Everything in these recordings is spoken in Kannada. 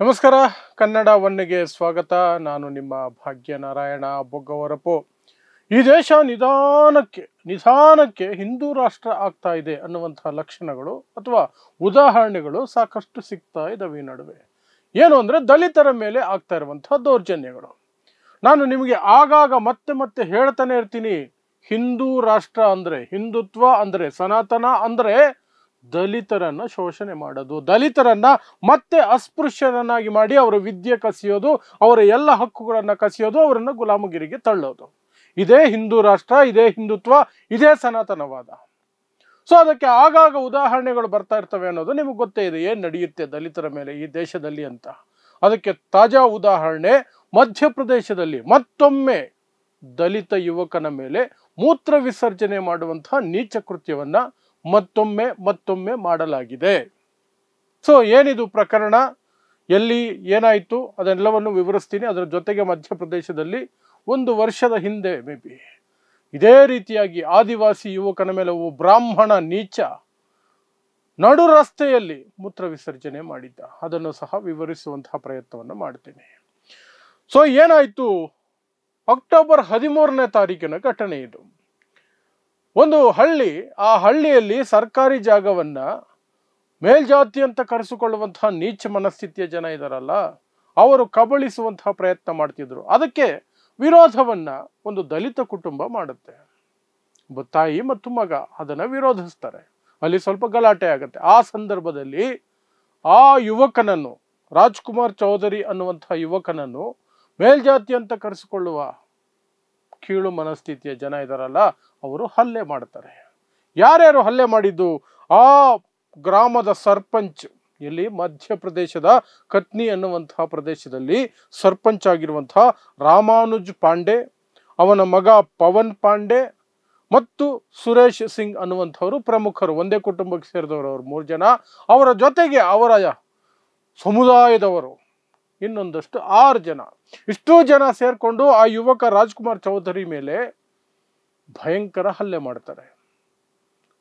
ನಮಸ್ಕಾರ. ಕನ್ನಡ ಒನ್ನೆಗೆ ಸ್ವಾಗತ. ನಾನು ನಿಮ್ಮ ಭಾಗ್ಯನಾರಾಯಣ ಬೊಗ್ಗವರಪು. ಈ ದೇಶ ನಿಧಾನಕ್ಕೆ ಹಿಂದೂ ರಾಷ್ಟ್ರ ಆಗ್ತಾ ಇದೆ ಅನ್ನುವಂತಹ ಲಕ್ಷಣಗಳು ಅಥವಾ ಉದಾಹರಣೆಗಳು ಸಾಕಷ್ಟು ಸಿಗ್ತಾ ಇದ್ದಾವೆ ಈ ನಡುವೆ. ಏನು ಅಂದರೆ ದಲಿತರ ಮೇಲೆ ಆಗ್ತಾ ಇರುವಂತಹ ದೌರ್ಜನ್ಯಗಳು. ನಾನು ನಿಮಗೆ ಆಗಾಗ ಮತ್ತೆ ಹೇಳ್ತಾನೆ ಇರ್ತೀನಿ, ಹಿಂದೂ ರಾಷ್ಟ್ರ ಅಂದರೆ, ಹಿಂದುತ್ವ ಅಂದರೆ, ಸನಾತನ ಅಂದರೆ ದಲಿತರನ್ನ ಶೋಷಣೆ ಮಾಡೋದು, ದಲಿತರನ್ನ ಮತ್ತೆ ಅಸ್ಪೃಶ್ಯರನ್ನಾಗಿ ಮಾಡಿ ಅವರ ವಿದ್ಯೆ ಕಸಿಯೋದು, ಅವರ ಎಲ್ಲ ಹಕ್ಕುಗಳನ್ನು ಕಸಿಯೋದು, ಅವರನ್ನು ಗುಲಾಮಗಿರಿಗೆ ತಳ್ಳೋದು. ಇದೇ ಹಿಂದೂ ರಾಷ್ಟ್ರ, ಇದೇ ಹಿಂದುತ್ವ, ಇದೇ ಸನಾತನವಾದ. ಸೊ ಅದಕ್ಕೆ ಆಗಾಗ ಉದಾಹರಣೆಗಳು ಬರ್ತಾ ಇರ್ತವೆ ಅನ್ನೋದು ನಿಮಗೆ ಗೊತ್ತೇ ಇದೆ, ಏನು ನಡೆಯುತ್ತೆ ದಲಿತರ ಮೇಲೆ ಈ ದೇಶದಲ್ಲಿ ಅಂತ. ಅದಕ್ಕೆ ತಾಜಾ ಉದಾಹರಣೆ, ಮಧ್ಯಪ್ರದೇಶದಲ್ಲಿ ಮತ್ತೊಮ್ಮೆ ದಲಿತ ಯುವಕನ ಮೇಲೆ ಮೂತ್ರ ವಿಸರ್ಜನೆ ಮಾಡುವಂತಹ ನೀಚ ಕೃತ್ಯವನ್ನ ಮತ್ತೊಮ್ಮೆ ಮಾಡಲಾಗಿದೆ. ಸೊ ಏನಿದು ಪ್ರಕರಣ, ಎಲ್ಲಿ ಏನಾಯಿತು ಅದೆಲ್ಲವನ್ನು ವಿವರಿಸ್ತೀನಿ. ಅದರ ಜೊತೆಗೆ ಮಧ್ಯಪ್ರದೇಶದಲ್ಲಿ 1 ವರ್ಷದ ಹಿಂದೆ ಇದೇ ರೀತಿಯಾಗಿ ಆದಿವಾಸಿ ಯುವಕನ ಮೇಲೆ ಬ್ರಾಹ್ಮಣ ನೀಚ ನಡು ರಸ್ತೆಯಲ್ಲಿ ಮೂತ್ರ ವಿಸರ್ಜನೆ ಮಾಡಿದ್ದ. ಅದನ್ನು ಸಹ ವಿವರಿಸುವಂತಹ ಪ್ರಯತ್ನವನ್ನು ಮಾಡ್ತೀನಿ. ಸೊ ಏನಾಯಿತು, ಅಕ್ಟೋಬರ್ 13ನೇ ತಾರೀಕಿನ ಘಟನೆ ಇದು. ಒಂದು ಹಳ್ಳಿ, ಆ ಹಳ್ಳಿಯಲ್ಲಿ ಸರ್ಕಾರಿ ಜಾಗವನ್ನ ಮೇಲ್ಜಾತಿ ಅಂತ ಕರೆಸಿಕೊಳ್ಳುವಂತಹ ನೀಚ ಮನಸ್ಥಿತಿಯ ಜನ ಇದಾರಲ್ಲ, ಅವರು ಕಬಳಿಸುವಂತಹ ಪ್ರಯತ್ನ ಮಾಡ್ತಿದ್ರು. ಅದಕ್ಕೆ ವಿರೋಧವನ್ನ ಒಂದು ದಲಿತ ಕುಟುಂಬ ಮಾಡುತ್ತೆ. ಒಬ್ಬ ತಾಯಿ ಮತ್ತು ಮಗ ಅದನ್ನ ವಿರೋಧಿಸ್ತಾರೆ. ಅಲ್ಲಿ ಸ್ವಲ್ಪ ಗಲಾಟೆ ಆಗುತ್ತೆ. ಆ ಸಂದರ್ಭದಲ್ಲಿ ಆ ಯುವಕನನ್ನು, ರಾಜ್ಕುಮಾರ್ ಚೌಧರಿ ಅನ್ನುವಂತಹ ಯುವಕನನ್ನು ಮೇಲ್ಜಾತಿ ಅಂತ ಕರೆಸಿಕೊಳ್ಳುವ ಕೀಳು ಮನಸ್ಥಿತಿಯ ಜನ ಇದಾರಲ್ಲ, ಅವರು ಹಲ್ಲೆ ಮಾಡ್ತಾರೆ. ಯಾರ್ಯಾರು ಹಲ್ಲೆ ಮಾಡಿದ್ದು? ಆ ಗ್ರಾಮದ ಸರ್ಪಂಚ್, ಇಲ್ಲಿ ಮಧ್ಯಪ್ರದೇಶದ ಕತ್ನಿ ಅನ್ನುವಂತಹ ಪ್ರದೇಶದಲ್ಲಿ ಸರ್ಪಂಚ್ ಆಗಿರುವಂತಹ ರಾಮಾನುಜ್ ಪಾಂಡೆ, ಅವನ ಮಗ ಪವನ್ ಪಾಂಡೆ ಮತ್ತು ಸುರೇಶ್ ಸಿಂಗ್ ಅನ್ನುವಂಥವರು ಪ್ರಮುಖರು. ಒಂದೇ ಕುಟುಂಬಕ್ಕೆ ಸೇರಿದವರು ಅವರು 3 ಜನ. ಅವರ ಜೊತೆಗೆ ಅವರ ಸಮುದಾಯದವರು ಇನ್ನೊಂದಷ್ಟು 6 ಜನ. ಇಷ್ಟೂ ಜನ ಸೇರ್ಕೊಂಡು ಆ ಯುವಕ ರಾಜ್ಕುಮಾರ್ ಚೌಧರಿ ಮೇಲೆ ಭಯಂಕರ ಹಲ್ಲೆ ಮಾಡ್ತಾರೆ.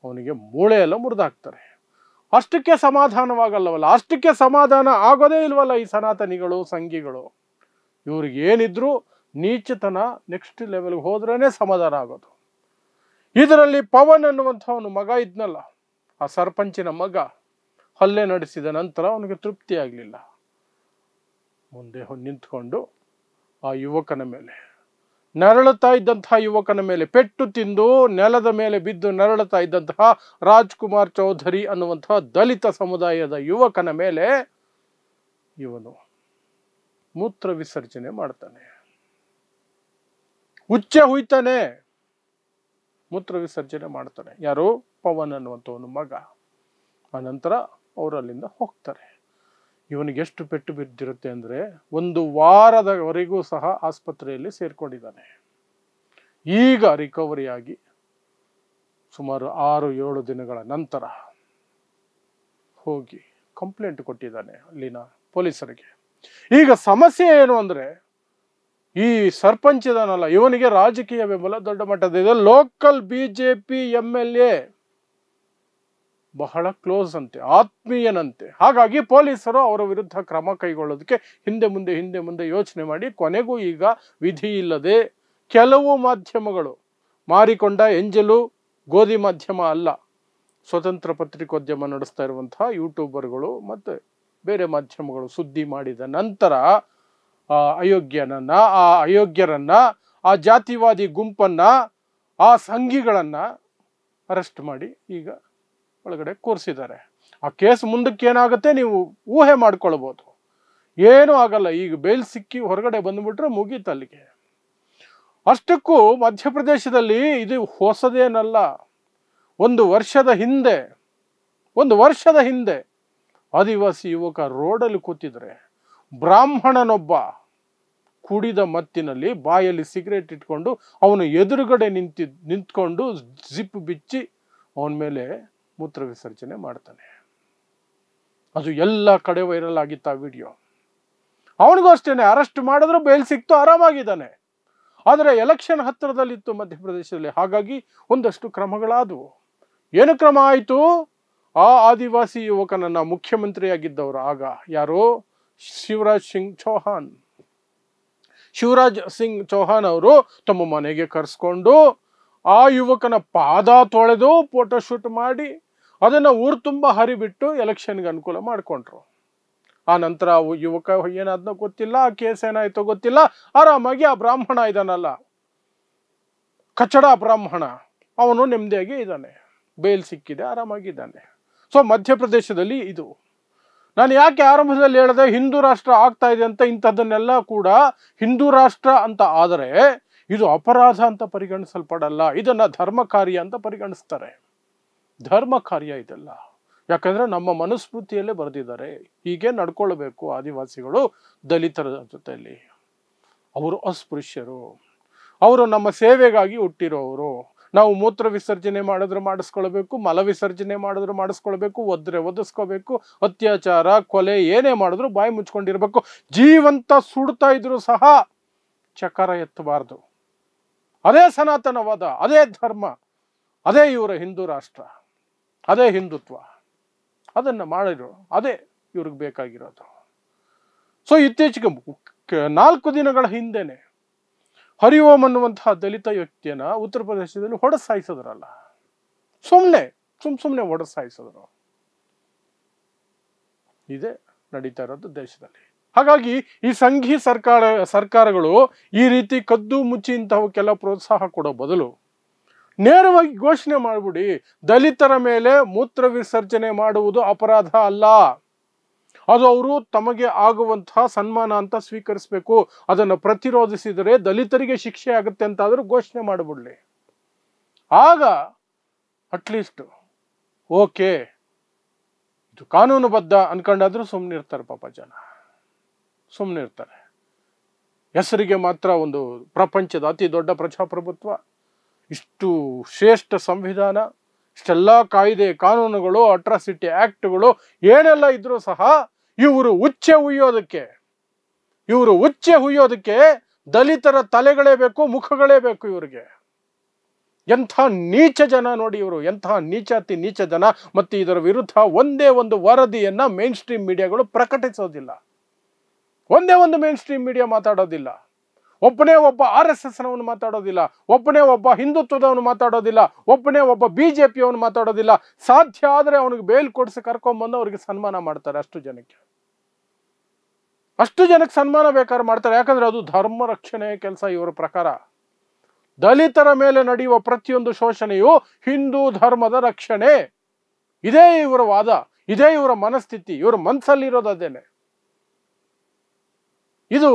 ಅವನಿಗೆ ಮೂಳೆ ಎಲ್ಲ ಮುರಿದಾಕ್ತಾರೆ. ಅಷ್ಟಕ್ಕೆ ಸಮಾಧಾನವಾಗಲ್ಲವಲ್ಲ, ಅಷ್ಟಕ್ಕೆ ಸಮಾಧಾನ ಆಗೋದೇ ಇಲ್ವಲ್ಲ ಈ ಸನಾತನಿಗಳು, ಸಂಘಿಗಳು. ಇವ್ರಿಗೆ ಏನಿದ್ರು ನೀಚತನ ನೆಕ್ಸ್ಟ್ ಲೆವೆಲ್ಗೆ ಹೋದ್ರೇನೆ ಸಮಾಧಾನ ಆಗೋದು. ಇದರಲ್ಲಿ ಪವನ್ ಅನ್ನುವಂಥವನು ಮಗ ಇದ್ನಲ್ಲ, ಆ ಸರ್ಪಂಚಿನ ಮಗ, ಹಲ್ಲೆ ನಡೆಸಿದ ನಂತರ ಅವನಿಗೆ ತೃಪ್ತಿ ಆಗಲಿಲ್ಲ. ಮುಂದೆ ನಿಂತ್ಕೊಂಡು ಆ ಯುವಕನ ಮೇಲೆ, ನರಳುತ್ತಾ ಇದ್ದಂತಹ ಯುವಕನ ಮೇಲೆ ಪೆಟ್ಟು ತಿಂದು ನೆಲದ ಮೇಲೆ ಬಿದ್ದು ನರಳುತ್ತಾ ಇದ್ದಂತಹ ರಾಜ್ಕುಮಾರ್ ಚೌಧರಿ ಅನ್ನುವಂತಹ ದಲಿತ ಸಮುದಾಯದ ಯುವಕನ ಮೇಲೆ ಇವನು ಮೂತ್ರ ವಿಸರ್ಜನೆ ಮಾಡ್ತಾನೆ. ಹುಚ್ಚೆ ಹುಯ್ತಾನೆ, ಮೂತ್ರ ವಿಸರ್ಜನೆ ಮಾಡ್ತಾನೆ. ಯಾರು? ಪವನ್ ಅನ್ನುವಂಥವನು ಮಗ. ಆ ನಂತರ ಅವರಲ್ಲಿಂದ ಹೋಗ್ತಾರೆ. ಇವನಿಗೆ ಎಷ್ಟು ಪೆಟ್ಟು ಬಿದ್ದಿರುತ್ತೆ ಅಂದರೆ 1 ವಾರದವರೆಗೂ ಸಹ ಆಸ್ಪತ್ರೆಯಲ್ಲಿ ಸೇರ್ಕೊಂಡಿದ್ದಾನೆ. ಈಗ ರಿಕವರಿ ಆಗಿ ಸುಮಾರು 6-7 ದಿನಗಳ ನಂತರ ಹೋಗಿ ಕಂಪ್ಲೇಂಟ್ ಕೊಟ್ಟಿದ್ದಾನೆ ಅಲ್ಲಿನ ಪೊಲೀಸರಿಗೆ. ಈಗ ಸಮಸ್ಯೆ ಏನು ಅಂದರೆ, ಈ ಸರ್ಪಂಚ್ ಇದಾನಲ್ಲ, ಇವನಿಗೆ ರಾಜಕೀಯ ಬೆಂಬಲ ದೊಡ್ಡ ಮಟ್ಟದ. ಲೋಕಲ್ ಬಿಜೆಪಿ MLA, ಬಹಳ ಕ್ಲೋಸ್ ಅಂತೆ, ಆತ್ಮೀಯನಂತೆ. ಹಾಗಾಗಿ ಪೊಲೀಸರು ಅವರ ವಿರುದ್ಧ ಕ್ರಮ ಕೈಗೊಳ್ಳೋದಕ್ಕೆ ಹಿಂದೆ ಮುಂದೆ ಯೋಚನೆ ಮಾಡಿ ಕೊನೆಗೂ ಈಗ ವಿಧಿ ಇಲ್ಲದೆ ಕೆಲವು ಮಾಧ್ಯಮಗಳು, ಮಾರಿಕೊಂಡ ಎಂಜಲು ಗೋಧಿ ಮಾಧ್ಯಮ ಅಲ್ಲ, ಸ್ವತಂತ್ರ ಪತ್ರಿಕೋದ್ಯಮ ನಡೆಸ್ತಾ ಇರುವಂತಹ ಯೂಟ್ಯೂಬರ್ಗಳು ಮತ್ತು ಬೇರೆ ಮಾಧ್ಯಮಗಳು ಸುದ್ದಿ ಮಾಡಿದ ನಂತರ ಆ ಅಯೋಗ್ಯರನ್ನ, ಆ ಜಾತಿವಾದಿ ಗುಂಪನ್ನ, ಆ ಸಂಘಿಗಳನ್ನ ಅರೆಸ್ಟ್ ಮಾಡಿ ಈಗ ಒಳಗಡೆ ಕೂರಿಸಿದ್ದಾರೆ. ಆ ಕೇಸ್ ಮುಂದಕ್ಕೆ ಏನಾಗುತ್ತೆ ನೀವು ಊಹೆ ಮಾಡ್ಕೊಳ್ಬೋದು. ಏನೂ ಆಗಲ್ಲ. ಈಗ ಬೇಲ್ ಸಿಕ್ಕಿ ಹೊರಗಡೆ ಬಂದ್ಬಿಟ್ರೆ ಮುಗೀತು ಅಲ್ಲಿಗೆ. ಅಷ್ಟಕ್ಕೂ ಮಧ್ಯಪ್ರದೇಶದಲ್ಲಿ ಇದು ಹೊಸದೇನಲ್ಲ. 1 ವರ್ಷದ ಹಿಂದೆ ಆದಿವಾಸಿ ಯುವಕ ರೋಡಲ್ಲಿ ಕೂತಿದ್ರೆ ಬ್ರಾಹ್ಮಣನೊಬ್ಬ ಕುಡಿದ ಮತ್ತಿನಲ್ಲಿ ಬಾಯಲ್ಲಿ ಸಿಗರೇಟ್ ಇಟ್ಕೊಂಡು ಅವನು ಎದುರುಗಡೆ ನಿಂತ್ಕೊಂಡು ಜಿಪ್ ಬಿಚ್ಚಿ ಅವನ ಮೇಲೆ ಮೂತ್ರ ವಿಸರ್ಜನೆ ಮಾಡ್ತಾನೆ. ಅದು ಎಲ್ಲ ಕಡೆ ವೈರಲ್ ಆಗಿತ್ತು ಆ ವಿಡಿಯೋ. ಅವನಿಗೂ ಅಷ್ಟೇನೆ, ಅರೆಸ್ಟ್ ಮಾಡಿದ್ರು, ಬೇಲ್ ಸಿಕ್ತು, ಆರಾಮಾಗಿದ್ದಾನೆ. ಆದರೆ ಎಲೆಕ್ಷನ್ ಹತ್ತಿರದಲ್ಲಿತ್ತು ಮಧ್ಯಪ್ರದೇಶದಲ್ಲಿ. ಹಾಗಾಗಿ ಒಂದಷ್ಟು ಕ್ರಮಗಳಾದವು. ಏನು ಕ್ರಮ ಆಯಿತು? ಆ ಆದಿವಾಸಿ ಯುವಕನನ್ನ, ಮುಖ್ಯಮಂತ್ರಿಯಾಗಿದ್ದವರು ಆಗ ಯಾರು, ಶಿವರಾಜ್ ಸಿಂಗ್ ಚೌಹಾಣ್. ಶಿವರಾಜ್ ಸಿಂಗ್ ಚೌಹಾಣ್ ಅವರು ತಮ್ಮ ಮನೆಗೆ ಕರೆಸ್ಕೊಂಡು ಆ ಯುವಕನ ಪಾದ ತೊಳೆದು ಫೋಟೋಶೂಟ್ ಮಾಡಿ ಅದನ್ನು ಊರು ತುಂಬ ಹರಿಬಿಟ್ಟು ಎಲೆಕ್ಷನ್ಗೆ ಅನುಕೂಲ ಮಾಡಿಕೊಂಡ್ರು. ಆ ನಂತರ ಯುವಕ ಏನಾದ್ನೋ ಗೊತ್ತಿಲ್ಲ, ಆ ಕೇಸ್ ಏನಾಯ್ತೋ ಗೊತ್ತಿಲ್ಲ, ಆರಾಮಾಗಿ ಆ ಬ್ರಾಹ್ಮಣ ಇದಾನಲ್ಲ, ಕಚಡ ಬ್ರಾಹ್ಮಣ, ಅವನು ನೆಮ್ಮದಿಯಾಗಿ ಇದ್ದಾನೆ, ಬೇಲ್ ಸಿಕ್ಕಿದೆ, ಆರಾಮಾಗಿದ್ದಾನೆ. ಸೊ ಮಧ್ಯಪ್ರದೇಶದಲ್ಲಿ ಇದು. ನಾನು ಯಾಕೆ ಆರಂಭದಲ್ಲಿ ಹೇಳಿದೆ ಹಿಂದೂ ರಾಷ್ಟ್ರ ಆಗ್ತಾ ಇದೆ ಅಂತ, ಇಂಥದ್ದನ್ನೆಲ್ಲ ಕೂಡ ಹಿಂದೂ ರಾಷ್ಟ್ರ ಅಂತ ಆದರೆ ಇದು ಅಪರಾಧ ಅಂತ ಪರಿಗಣಿಸಲ್ಪಡಲ್ಲ, ಇದನ್ನ ಧರ್ಮ ಕಾರ್ಯ ಅಂತ ಪರಿಗಣಿಸ್ತಾರೆ. ಧರ್ಮ ಕಾರ್ಯ ಇದೆಲ್ಲ. ಯಾಕಂದ್ರೆ ನಮ್ಮ ಮನುಸ್ಮೃತಿಯಲ್ಲೇ ಬರೆದಿದ್ದಾರೆ, ಹೀಗೆ ನಡ್ಕೊಳ್ಬೇಕು ಆದಿವಾಸಿಗಳು ದಲಿತರ ಜೊತೆಯಲ್ಲಿ. ಅವರು ಅಸ್ಪೃಶ್ಯರು, ಅವರು ನಮ್ಮ ಸೇವೆಗಾಗಿ ಹುಟ್ಟಿರೋರು. ನಾವು ಮೂತ್ರ ವಿಸರ್ಜನೆ ಮಾಡಿದ್ರೆ ಮಾಡಿಸ್ಕೊಳ್ಬೇಕು, ಮಲ ವಿಸರ್ಜನೆ ಮಾಡಿದ್ರು ಮಾಡಿಸ್ಕೊಳ್ಬೇಕು, ಒದ್ರೆ ಒದಿಸ್ಕೋಬೇಕು, ಅತ್ಯಾಚಾರ ಕೊಲೆ ಏನೇ ಮಾಡಿದ್ರು ಬಾಯಿ ಮುಚ್ಕೊಂಡಿರ್ಬೇಕು, ಜೀವಂತ ಸುಡ್ತಾ ಇದ್ರು ಸಹ ಚಕಾರ ಎತ್ತಬಾರ್ದು. ಅದೇ ಸನಾತನವಾದ, ಅದೇ ಧರ್ಮ, ಅದೇ ಇವರ ಹಿಂದೂ ರಾಷ್ಟ್ರ, ಅದೇ ಹಿಂದುತ್ವ. ಅದನ್ನ ಮಾಡಿದ್ರು, ಅದೇ ಇವ್ರಿಗೆ ಬೇಕಾಗಿರೋದು. ಸೊ ಇತ್ತೀಚೆಗೆ 4 ದಿನಗಳ ಹಿಂದೆನೆ ಹರಿಓಂ ಅನ್ನುವಂತಹ ದಲಿತ ವ್ಯಕ್ತಿಯನ್ನ ಉತ್ತರ ಪ್ರದೇಶದಲ್ಲಿ ಹೊಡೆಸಾಯಿಸಿದ್ರಲ್ಲ, ಸುಮ್ಮನೆ ಹೊಡೆಸಾಯಿಸಿದ್ರು. ಇದೇ ನಡೀತಾ ಇರೋದು ದೇಶದಲ್ಲಿ. ಹಾಗಾಗಿ ಈ ಸಂಘಿ ಸರ್ಕಾರಗಳು ಈ ರೀತಿ ಕದ್ದು ಮುಚ್ಚಿ ಇಂತಹಕ್ಕೆಲ್ಲ ಪ್ರೋತ್ಸಾಹ ಕೊಡೋ ಬದಲು ನೇರವಾಗಿ ಘೋಷಣೆ ಮಾಡಿಬಿಡಿ, ದಲಿತರ ಮೇಲೆ ಮೂತ್ರ ವಿಸರ್ಜನೆ ಮಾಡುವುದು ಅಪರಾಧ ಅಲ್ಲ, ಅದು ಅವರು ತಮಗೆ ಆಗುವಂತಹ ಸನ್ಮಾನ ಅಂತ ಸ್ವೀಕರಿಸಬೇಕು. ಅದನ್ನು ಪ್ರತಿರೋಧಿಸಿದರೆ ದಲಿತರಿಗೆ ಶಿಕ್ಷೆ ಆಗುತ್ತೆ ಅಂತಾದ್ರೂ ಘೋಷಣೆ ಮಾಡಿಬಿಡ್ಲಿ. ಆಗ ಅಟ್ಲೀಸ್ಟ್ ಓಕೆ, ಇದು ಕಾನೂನುಬದ್ಧ ಅನ್ಕೊಂಡಾದ್ರೂ ಸುಮ್ಮನೆ ಇರ್ತಾರೆ. ಪಾಪ ಜನ ಸುಮ್ಮನೆ ಇರ್ತಾರೆ. ಹೆಸರಿಗೆ ಮಾತ್ರ ಒಂದು ಪ್ರಪಂಚದ ಅತಿ ದೊಡ್ಡ ಪ್ರಜಾಪ್ರಭುತ್ವ, ಇಷ್ಟು ಶ್ರೇಷ್ಠ ಸಂವಿಧಾನ, ಇಷ್ಟೆಲ್ಲ ಕಾಯ್ದೆ ಕಾನೂನುಗಳು, ಅಟ್ರಾಸಿಟಿ ಆಕ್ಟ್ಗಳು ಏನೆಲ್ಲ ಇದ್ರೂ ಸಹ ಇವರು ಉಚ್ಚೆ ಹುಯ್ಯೋದಕ್ಕೆ ದಲಿತರ ತಲೆಗಳೇ ಬೇಕು, ಮುಖಗಳೇ ಬೇಕು ಇವರಿಗೆ. ಎಂಥ ನೀಚ ಜನ ನೋಡಿ ಇವರು, ಎಂತಹ ನೀಚಾತಿ ನೀಚ ಜನ. ಮತ್ತು ಇದರ ವಿರುದ್ಧ ಒಂದೇ ಒಂದು ವರದಿಯನ್ನ ಮೇನ್ ಸ್ಟ್ರೀಮ್ ಮೀಡಿಯಾಗಳು ಪ್ರಕಟಿಸೋದಿಲ್ಲ, ಒಂದೇ ಒಂದು ಮೇನ್ ಸ್ಟ್ರೀಮ್ ಮೀಡಿಯಾ ಮಾತಾಡೋದಿಲ್ಲ. ಒಬ್ಬನೇ ಒಬ್ಬ RSS ನವನು ಮಾತಾಡೋದಿಲ್ಲ, ಒಬ್ಬನೇ ಒಬ್ಬ ಹಿಂದುತ್ವದವನು ಮಾತಾಡೋದಿಲ್ಲ, ಒಬ್ಬನೇ ಒಬ್ಬ BJP ಅವನು ಮಾತಾಡೋದಿಲ್ಲ. ಸಾಧ್ಯ ಆದರೆ ಅವನಿಗೆ ಬೇಲ್ ಕೊಡಿಸಿ ಕರ್ಕೊಂಡ್ಬಂದು ಅವ್ರಿಗೆ ಸನ್ಮಾನ ಮಾಡ್ತಾರೆ. ಅಷ್ಟು ಜನಕ್ಕೆ ಸನ್ಮಾನ ಬೇಕಾದ್ರೆ ಮಾಡ್ತಾರೆ. ಯಾಕಂದ್ರೆ ಅದು ಧರ್ಮ ರಕ್ಷಣೆ ಕೆಲಸ ಇವರ ಪ್ರಕಾರ. ದಲಿತರ ಮೇಲೆ ನಡೆಯುವ ಪ್ರತಿಯೊಂದು ಶೋಷಣೆಯು ಹಿಂದೂ ಧರ್ಮದ ರಕ್ಷಣೆ. ಇದೇ ಇವರ ವಾದ, ಇದೇ ಇವರ ಮನಸ್ಥಿತಿ, ಇವರ ಮನಸ್ಸಲ್ಲಿರೋದು ಅದೇನೆ. ಇದು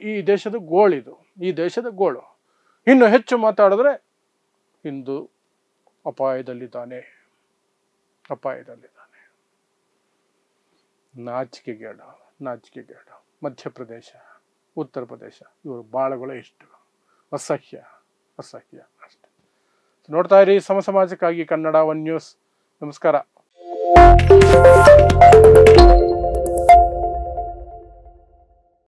ಈ ದೇಶದ ಗೋಳಿದು, ಈ ದೇಶದ ಗೋಳು. ಇನ್ನು ಹೆಚ್ಚು ಮಾತಾಡಿದ್ರೆ ಹಿಂದೂ ಅಪಾಯದಲ್ಲಿದ್ದಾನೆ. ನಾಚಿಕೆಗೇಡು. ಮಧ್ಯಪ್ರದೇಶ, ಉತ್ತರ ಪ್ರದೇಶ, ಇವರು ಬಾಳುಗಳು ಎಷ್ಟು ಅಸಹ್ಯ ಅಷ್ಟೆ. ನೋಡ್ತಾ ಇರಿ ಸಮಾಜಕ್ಕಾಗಿ ಕನ್ನಡ 1 ನ್ಯೂಸ್. ನಮಸ್ಕಾರ.